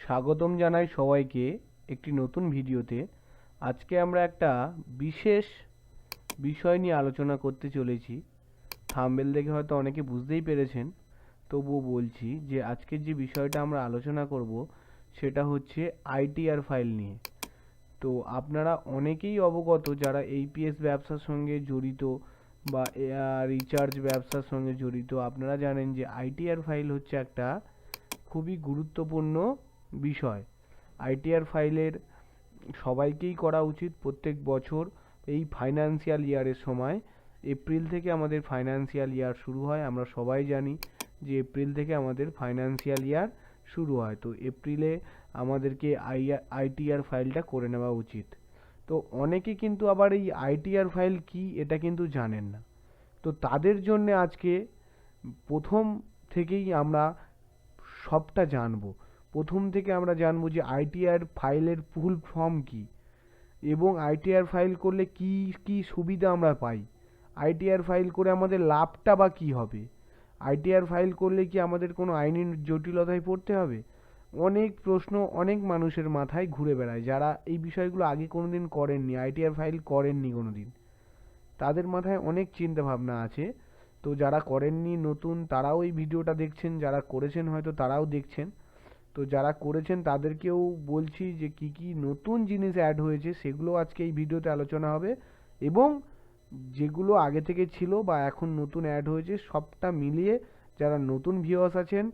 স্বাগতম জানাই সবাইকে একটি নতুন ভিডিওতে। আজকে আমরা একটা বিশেষ বিষয় নিয়ে আলোচনা করতে চলেছি। থাম্বনেল দেখে হয়তো অনেকে বুঝতেই পেরেছেন, তবুও বলছি যে আজকের যে বিষয়টা আমরা আলোচনা করব সেটা হচ্ছে আইটিআর ফাইল নিয়ে। তো আপনারা অনেকেই অবগত যারা এইপিএস ব্যবসার সঙ্গে জড়িত বা রিচার্জ ব্যবসার সঙ্গে জড়িত, আপনারা জানেন যে আইটিআর ফাইল হচ্ছে একটা খুবই গুরুত্বপূর্ণ বিষয়। আইটিআর ফাইলের সবাইকেই করা উচিত প্রত্যেক বছর। এই ফাইন্যান্সিয়াল ইয়ারের সময় এপ্রিল থেকে আমাদের ফাইন্যান্সিয়াল ইয়ার শুরু হয়। আমরা সবাই জানি যে এপ্রিল থেকে আমাদের ফাইন্যান্সিয়াল ইয়ার শুরু হয়। তো এপ্রিলে আমাদেরকে আইটিআর ফাইলটা করে নেওয়া উচিত। তো অনেকে কিন্তু আবার এই আইটিআর ফাইল কি এটা কিন্তু জানেন না। তো তাদের জন্য আজকে প্রথম থেকেই আমরা সবটা জানবো। প্রথম থেকে আমরা জানবো যে আইটিআর ফাইলের ফুল ফর্ম কি এবং আইটিআর ফাইল করলে কি কি সুবিধা আমরা পাই, আইটিআর ফাইল করে আমাদের লাভটা বা কি হবে, আইটিআর ফাইল করলে কি আমাদের কোনো আইনি জটিলতায় পড়তে হবে। অনেক প্রশ্ন অনেক মানুষের মাথায় ঘুরে বেড়ায়, যারা এই বিষয়গুলো আগে কোনোদিন করেননি, আইটিআর ফাইল করেননি কোনোদিন, তাদের মাথায় অনেক চিন্তা ভাবনা আছে। তো যারা করেননি নতুন তারাও এই ভিডিওটা দেখছেন, যারা করেছেন হয়তো তারাও দেখছেন। তো যারা করেছেন তাদেরকেও বলছি যে কি কি নতুন জিনিস অ্যাড হয়েছে সেগুলো আজকে এই ভিডিওতে আলোচনা হবে, এবং যেগুলো আগে থেকে ছিল বা এখন নতুন অ্যাড হয়েছে সবটা মিলিয়ে যারা নতুন ভিউয়ার্স আছেন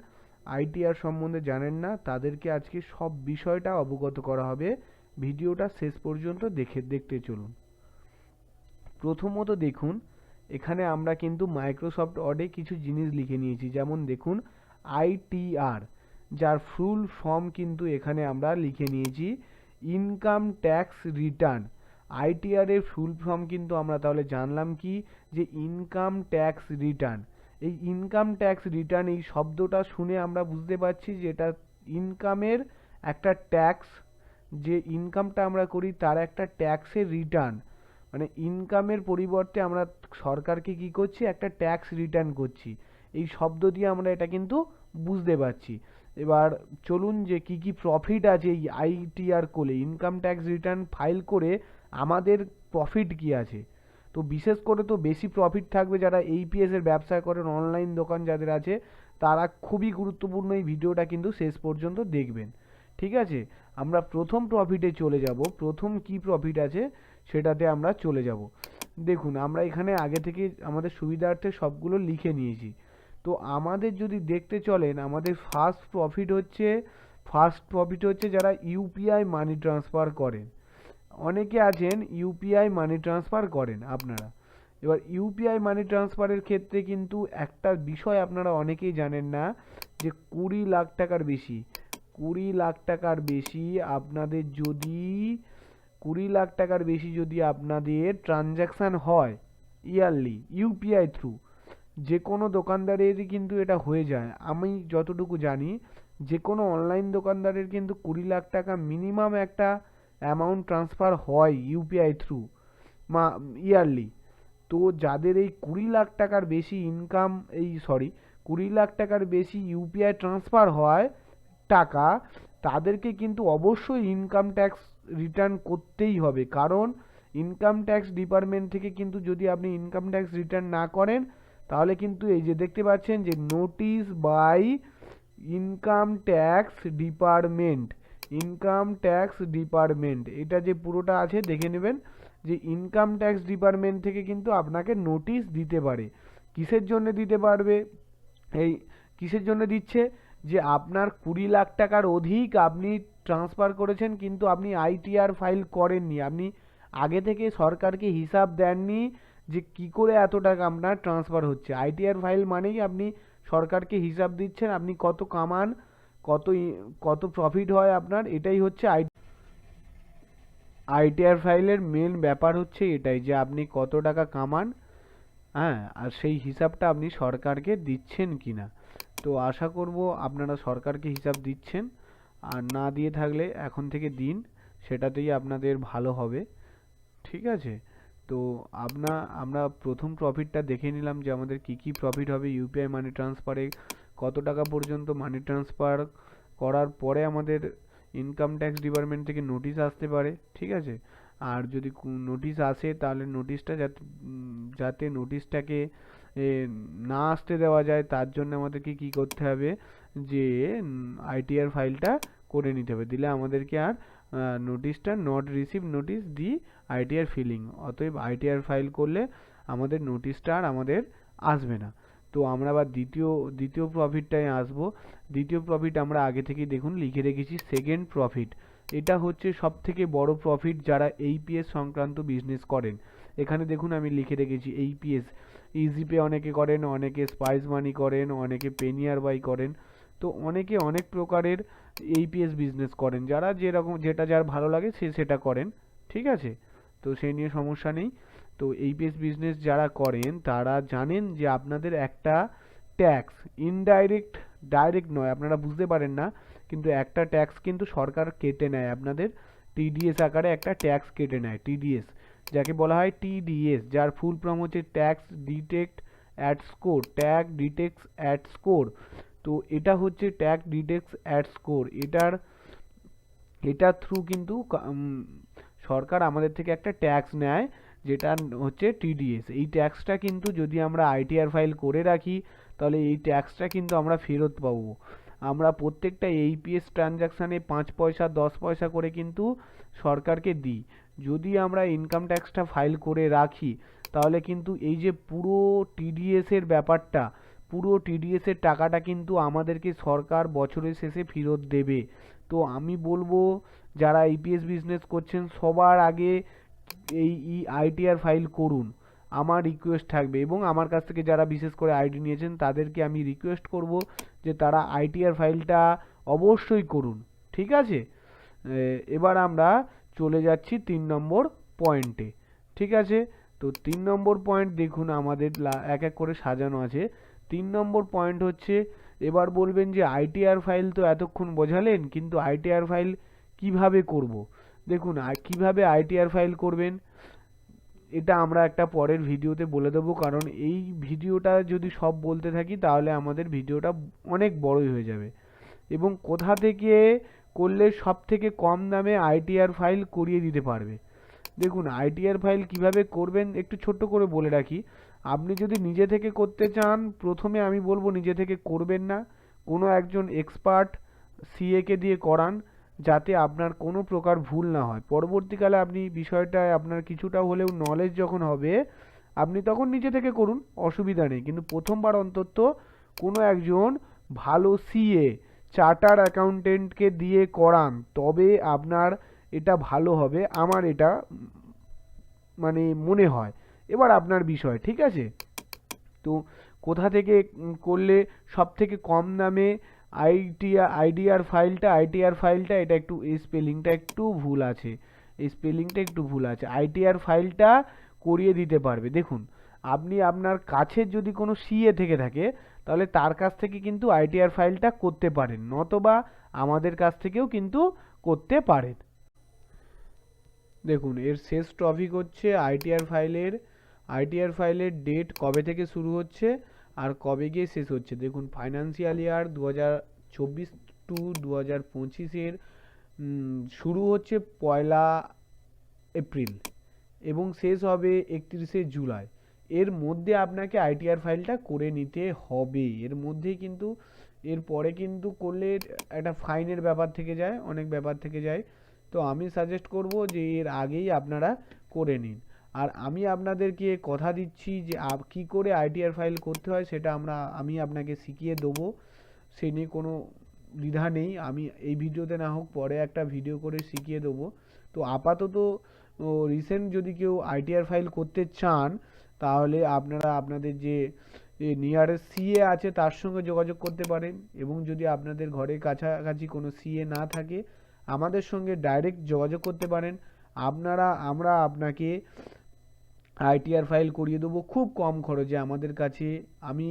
আইটিআর সম্বন্ধে জানেন না তাদেরকে আজকে সব বিষয়টা অবগত করা হবে। ভিডিওটা শেষ পর্যন্ত দেখতে চলুন। প্রথমত দেখুন, এখানে আমরা কিন্তু মাইক্রোসফট ওয়ার্ডে কিছু জিনিস লিখে নিয়েছি, যেমন দেখুন আইটিআর, যার ফুল ফর্ম কিন্তু এখানে আমরা লিখে নিয়েছি ইনকাম ট্যাক্স রিটার্ন। আইটিআর এর ফুল ফর্ম কিন্তু আমরা তাহলে জানলাম কি, যে ইনকাম ট্যাক্স রিটার্ন। এই ইনকাম ট্যাক্স রিটার্ন এই শব্দটা শুনে আমরা বুঝতে পারছি যে এটা ইনকামের একটা ট্যাক্স, যে ইনকামটা আমরা করি তার একটা ট্যাক্সের রিটার্ন। মানে ইনকামের পরিবর্তে আমরা সরকারকে কি করছি, একটা ট্যাক্স রিটার্ন করছি। এই শব্দ দিয়ে আমরা এটা কিন্তু বুঝতে পারছি। এবার চলুন যে কি কি প্রফিট আছে এই আইটিআর করলে, ইনকাম ট্যাক্স রিটার্ন ফাইল করে আমাদের প্রফিট কি আছে। তো বিশেষ করে তো বেশি প্রফিট থাকবে যারা এইপিএস এর ব্যবসা করেন, অনলাইন দোকান যাদের আছে, তারা খুবই গুরুত্বপূর্ণ এই ভিডিওটা কিন্তু শেষ পর্যন্ত দেখবেন। ঠিক আছে, আমরা প্রথম প্রফিটে চলে যাব। প্রথম কি প্রফিট আছে সেটাতে আমরা চলে যাব। দেখুন আমরা এখানে আগে থেকে আমাদের সুবিধার্থে সবগুলো লিখে নিয়েছি। তো আমাদের যদি দেখতে চলেন, আমাদের ফার্স্ট প্রফিট হচ্ছে যারা ইউপিআই মানি ট্রান্সফার করেন। অনেকে আছেন ইউপিআই মানি ট্রান্সফার করেন আপনারা। এবার ইউপিআই মানি ট্রান্সফারের ক্ষেত্রে কিন্তু একটা বিষয় আপনারা অনেকেই জানেন না, যে 20 লাখ টাকার বেশি, 20 লাখ টাকার বেশি আপনাদের যদি 20 লাখ টাকার বেশি যদি আপনাদের ট্রানজ্যাকশান হয় ইয়ারলি ইউপিআই থ্রু, যে কোনো দোকানদারেরই কিন্তু এটা হয়ে যায়। আমি যতটুকু জানি যে কোনো অনলাইন দোকানদারের কিন্তু 20 লাখ টাকা মিনিমাম একটা অ্যামাউন্ট ট্রান্সফার হয় ইউপিআই থ্রু ইয়ারলি। তো যাদের এই 20 লাখ টাকার বেশি ইনকাম, 20 লাখ টাকার বেশি ইউপিআই ট্রান্সফার হয় টাকা, তাদেরকে কিন্তু অবশ্যই ইনকাম ট্যাক্স রিটার্ন করতেই হবে। কারণ ইনকাম ট্যাক্স ডিপার্টমেন্ট থেকে কিন্তু যদি আপনি ইনকাম ট্যাক্স রিটার্ন না করেন, তাহলে কিন্তু এই যে দেখতে পাচ্ছেন যে notice by income tax department, income tax department, এটা যে পুরোটা আছে দেখে নেবেন, যে ইনকাম ট্যাক্স ডিপার্টমেন্ট থেকে কিন্তু আপনাকে নোটিশ দিতে পারে। কিসের জন্য দিতে পারবে, এই কিসের জন্য দিচ্ছে, যে আপনার 20 লাখ টাকার অধিক আপনি ট্রান্সফার করেছেন কিন্তু আপনি আইটিআর ফাইল করেননি, আপনি আগে থেকে সরকারকে হিসাব দেননি যে কি করে এত টাকা আপনার ট্রান্সফার হচ্ছে। আইটিআর ফাইল মানেই আপনি সরকারকে হিসাব দিচ্ছেন আপনি কত কামান, কত কত প্রফিট হয় আপনার, এটাই হচ্ছে আইটিআর ফাইলের মেন ব্যাপার হচ্ছে এটাই, যে আপনি কত টাকা কামান, হ্যাঁ, আর সেই হিসাবটা আপনি সরকারকে দিচ্ছেন কিনা। তো আশা করব আপনারা সরকারকে হিসাব দিচ্ছেন, আর না দিয়ে থাকলে এখন থেকে দিন, সেটাতেই আপনাদের ভালো হবে। ঠিক আছে, তো আমরা প্রথম প্রফিটটা দেখে নিলাম যে আমাদের কি কি প্রফিট হবে ইউপিআই মানি ট্রান্সফারে, কত টাকা পর্যন্ত মানি ট্রান্সফার করার পরে আমাদের ইনকাম ট্যাক্স ডিপার্টমেন্ট থেকে নোটিশ আসতে পারে, ঠিক আছে। আর যদি নোটিশ আসে তাহলে নোটিশটা যাতে নোটিশটাকে না আসতে দেওয়া যায়, তার জন্য আমাদেরকে কি করতে হবে, যে আইটিআর ফাইলটা করে নিতে হবে। দিলে আমাদেরকে আর নোটিশটা not receive notice the ITR filing, অতএব আইটিআর ফাইল করলে আমাদের নোটিশটা আর আমাদের আসবে না। তো আমরা আবার দ্বিতীয় প্রফিটটায় আসবো। দ্বিতীয় প্রফিট আমরা আগে থেকেই দেখুন লিখে রেখেছি, সেকেন্ড প্রফিট। এটা হচ্ছে সব থেকে বড় প্রফিট যারা এইপিএস সংক্রান্ত বিজনেস করেন। এখানে দেখুন আমি লিখে রেখেছি এইপিএস, ইজিপে অনেকে করেন, অনেকে স্পাইস মানি করেন, অনেকে পেনিয়ার বাই করেন। তো অনেকে অনেক প্রকারের এইপিএস বিজনেস করেন, যারা যেটা যার ভালো লাগে সে সেটা করেন, ঠিক আছে। তো সেই নিয়ে সমস্যা নেই। তো এইপিএস বিজনেস যারা করেন তারা জানেন যে আপনাদের একটা ট্যাক্স, ইনডাইরেক্ট, ডাইরেক্ট নয়, আপনারা বুঝতে পারেন না, কিন্তু একটা ট্যাক্স কিন্তু সরকার কেটে নেয় আপনাদের, টিডিএস আকারে একটা ট্যাক্স কেটে নেয়, টিডিএস, যাকে বলা হয় টিডিএস, যার ফুল ফর্ম হচ্ছে tax detect at score, tax detects at score. তো এটা হচ্ছে ট্যাক্স ডিটেক্টস অ্যাট স্কোর, এটার থ্রু কিন্তু সরকার আমাদের থেকে একটা ট্যাক্স নেয়, যেটা হচ্ছে টিডিএস। এই ট্যাক্সটা কিন্তু যদি আমরা আইটিআর ফাইল করে রাখি তাহলে এই ট্যাক্সটা কিন্তু আমরা ফেরত পাবো। আমরা প্রত্যেকটা এইপিএস ট্রানজাকশানে 5 পয়সা 10 পয়সা করে কিন্তু সরকারকে দিই। যদি আমরা ইনকাম ট্যাক্সটা ফাইল করে রাখি তাহলে কিন্তু এই যে পুরো টিডিএসের ব্যাপারটা, পুরো টিডিএসের টাকাটা কিন্তু আমাদেরকে সরকার বছরের শেষে ফেরত দেবে। তো আমি বলবো যারা ইপিএস বিজনেস করছেন সবার আগে এই আইটিআর ফাইল করুন, আমার রিকোয়েস্ট থাকবে। এবং আমার কাছ থেকে যারা বিশেষ করে আইডি নিয়েছেন তাদেরকে আমি রিকোয়েস্ট করব যে তারা আইটিআর ফাইলটা অবশ্যই করুন, ঠিক আছে। এবার আমরা চলে যাচ্ছি 3 নম্বর পয়েন্টে, ঠিক আছে। তো 3 নম্বর পয়েন্ট দেখুন আমাদের এক এক করে সাজানো আছে। 3 নম্বর পয়েন্ট হচ্ছে, এবার বলবেন যে আইটিআর ফাইল তো এতক্ষণ বোঝালেন, কিন্তু আইটিআর ফাইল কিভাবে করব। দেখুন কিভাবে আইটিআর ফাইল করবেন এটা আমরা একটা পরের ভিডিওতে বলে দেবো, কারণ এই ভিডিওটা যদি সব বলতে থাকি তাহলে আমাদের ভিডিওটা অনেক বড়ই হয়ে যাবে। এবং কোথা থেকে করলে সব থেকে কম দামে আইটিআর ফাইল করিয়ে দিতে পারবে। দেখুন আইটিআর ফাইল কিভাবে করবেন একটু ছোট্ট করে বলে রাখি। আপনি যদি নিজে থেকে করতে চান, প্রথমে আমি বলবো নিজে থেকে করবেন না, কোনো একজন এক্সপার্ট সিএকে দিয়ে করান, যাতে আপনার কোনো প্রকার ভুল না হয়। পরবর্তীকালে আপনি বিষয়টায় আপনার কিছুটা হলেও নলেজ যখন হবে আপনি তখন নিজে থেকে করুন, অসুবিধা নেই। কিন্তু প্রথমবার অন্তত কোনো একজন ভালো সিএ, চার্টার অ্যাকাউন্টেন্টকে দিয়ে করান, তবে আপনার এটা ভালো হবে, আমার এটা মানে মনে হয়। এবার আপনার বিষয়, ঠিক আছে। তো কোথা থেকে করলে সব থেকে কম দামে আইটিআর ফাইলটা এটা একটু স্পেলিংটা একটু ভুল আছে, আইটিআর ফাইলটা করিয়ে দিতে পারবে। দেখুন আপনি আপনার কাছে যদি কোনো সিএ থেকে থাকে তাহলে তার কাছ থেকে কিন্তু আইটিআর ফাইলটা করতে পারেন, নতবা আমাদের কাছ থেকেও কিন্তু করতে পারেন। দেখুন এর শেষ টপিক হচ্ছে আইটিআর ফাইলের ডেট কবে থেকে শুরু হচ্ছে আর কবে গিয়ে শেষ হচ্ছে। দেখুন ফাইন্যান্সিয়াল ইয়ার 2024 টু 2025-এর শুরু হচ্ছে 1 এপ্রিল এবং শেষ হবে 31 জুলাই। এর মধ্যে আপনাকে আইটিআর ফাইলটা করে নিতে হবে, এর মধ্যেই কিন্তু, এর পরে কিন্তু করলে একটা ফাইনের ব্যাপার থেকে যায়, অনেক ব্যাপার থেকে যায়। তো আমি সাজেস্ট করব যে এর আগেই আপনারা করে নিন। আর আমি আপনাদেরকে কথা দিচ্ছি যে কী করে আইটিআর ফাইল করতে হয় সেটা আমি আপনাকে শিখিয়ে দেবো, সে নিয়ে কোনো দ্বিধা নেই। আমি এই ভিডিওতে না হোক পরে একটা ভিডিও করে শিখিয়ে দেবো। তো আপাতত রিসেন্ট যদি কেউ আইটিআর ফাইল করতে চান তাহলে আপনারা আপনাদের যে নিয়ারেস্ট সিএ আছে তার সঙ্গে যোগাযোগ করতে পারেন, এবং যদি আপনাদের ঘরের কাছাকাছি কোনো সিএ না থাকে আমাদের সঙ্গে ডাইরেক্ট যোগাযোগ করতে পারেন। আমরা আপনাকে আইটিআর ফাইল করিয়ে দেবো খুব কম খরচে। আমাদের কাছে আমি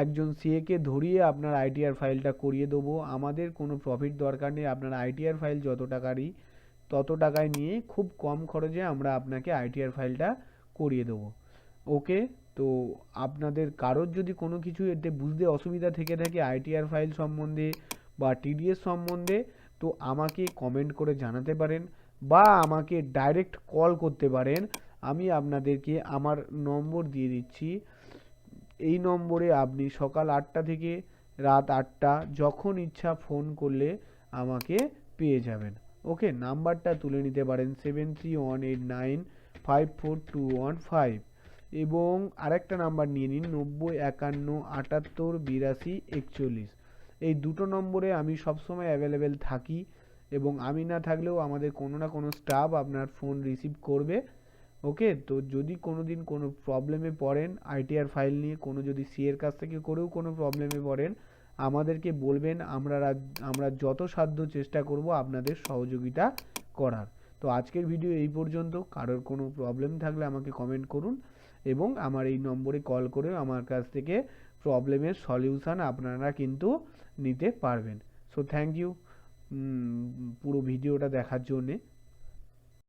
একজন সিএকে ধরিয়ে আপনার আইটিআর ফাইলটা করিয়ে দেবো, আমাদের কোনো প্রফিট দরকার নেই। আপনার আইটিআর ফাইল যত টাকায় নিয়ে খুব কম খরচে আমরা আপনাকে আইটিআর ফাইলটা করিয়ে দেবো। ওকে, তো আপনাদের কারোর যদি কোনো কিছু এতে বুঝতে অসুবিধা থেকে থাকে আইটিআর ফাইল সম্বন্ধে বা টিডিএস সম্বন্ধে, তো আমাকে কমেন্ট করে জানাতে পারেন বা আমাকে ডাইরেক্ট কল করতে পারেন। আমি আপনাদেরকে আমার নম্বর দিয়ে দিচ্ছি। এই নম্বরে আপনি সকাল 8টা থেকে রাত 8টা যখন ইচ্ছা ফোন করলে আমাকে পেয়ে যাবেন। ওকে, নাম্বারটা তুলে নিতে পারেন 7318954215, এবং আরেকটা নাম্বার নিয়ে নিন 9051788241। এই দুটো নম্বরে আমি সবসময় অ্যাভেলেবেল থাকি, এবং আমি না থাকলেও আমাদের কোনো না কোনো স্টাফ আপনার ফোন রিসিভ করবে। ওকে, তো যদি কোনো দিন কোনো প্রবলেমে পড়েন আইটিআর ফাইল নিয়ে, কোনো যদি সিএর কাছ থেকে করেও কোনো প্রবলেমে পড়েন, আমাদেরকে বলবেন। আমরা যত সাধ্য চেষ্টা করব আপনাদের সহযোগিতা করার। তো আজকের ভিডিও এই পর্যন্ত। কারোর কোনো প্রবলেম থাকলে আমাকে কমেন্ট করুন, এবং আমার এই নম্বরে কল করে আমার কাছ থেকে প্রবলেমের সলিউশন আপনারা কিন্তু নিতে পারবেন। সো থ্যাংক ইউ পুরো ভিডিওটা দেখার জন্যে।